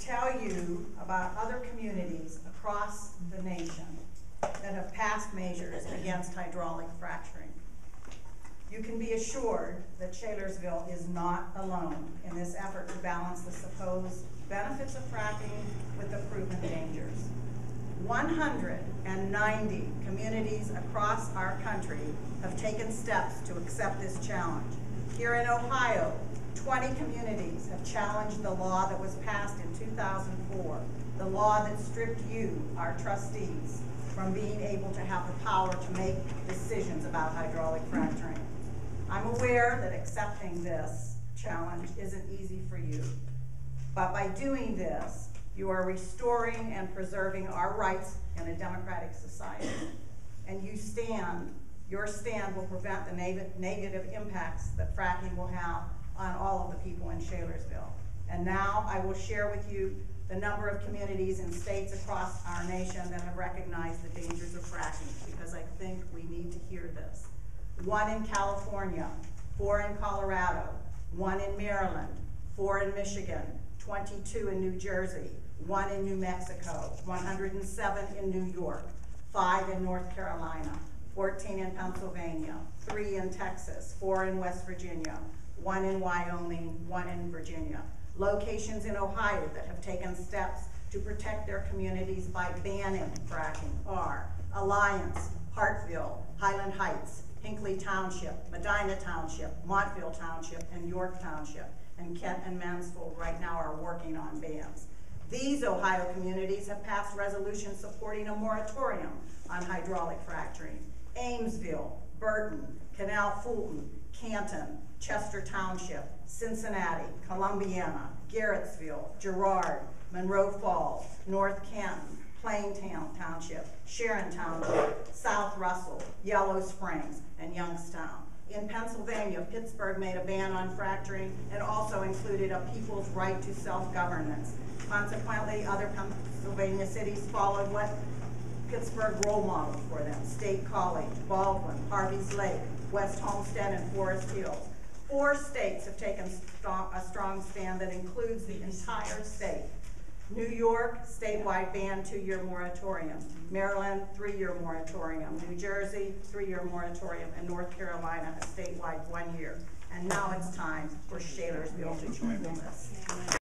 tell you about other communities across the nation that have passed measures against hydraulic fracturing. You can be assured that Shalersville is not alone in this effort to balance the supposed benefits of fracking with the proven dangers. 190 communities across our country have taken steps to accept this challenge. Here in Ohio, 20 communities have challenged the law that was passed in 2004, the law that stripped you, our trustees, from being able to have the power to make decisions about hydraulic fracturing. I'm aware that accepting this challenge isn't easy for you, but by doing this, you are restoring and preserving our rights in a democratic society. And your stand will prevent the negative impacts that fracking will have on all of the people in Shalersville. And now I will share with you the number of communities and states across our nation that have recognized the dangers of fracking, because I think we need to hear this. 1 in California, 4 in Colorado, 1 in Maryland, 4 in Michigan, 22 in New Jersey, 1 in New Mexico, 107 in New York, 5 in North Carolina, 14 in Pennsylvania, 3 in Texas, 4 in West Virginia, 1 in Wyoming, 1 in Virginia. Locations in Ohio that have taken steps to protect their communities by banning fracking are Alliance, Hartville, Highland Heights, Hinkley Township, Medina Township, Montville Township, and York Township. And Kent and Mansfield right now are working on bans. These Ohio communities have passed resolutions supporting a moratorium on hydraulic fracturing. Amesville, Burton, Canal Fulton, Canton, Chester Township, Cincinnati, Columbiana, Garrettsville, Girard, Monroe Falls, North Canton, Plaintown Township, Sharon Township, South Russell, Yellow Springs, and Youngstown. In Pennsylvania, Pittsburgh made a ban on fracturing and also included a people's right to self-governance. Consequently, other Pennsylvania cities followed what Pittsburgh role modeled for them: State College, Baldwin, Harvey's Lake, West Homestead, and Forest Hills. 4 states have taken a strong stand that includes the entire state. New York, statewide ban, 2-year moratorium. Maryland, 3-year moratorium. New Jersey, 3-year moratorium. And North Carolina, a statewide 1 year. And now it's time for Shalersville to join the list.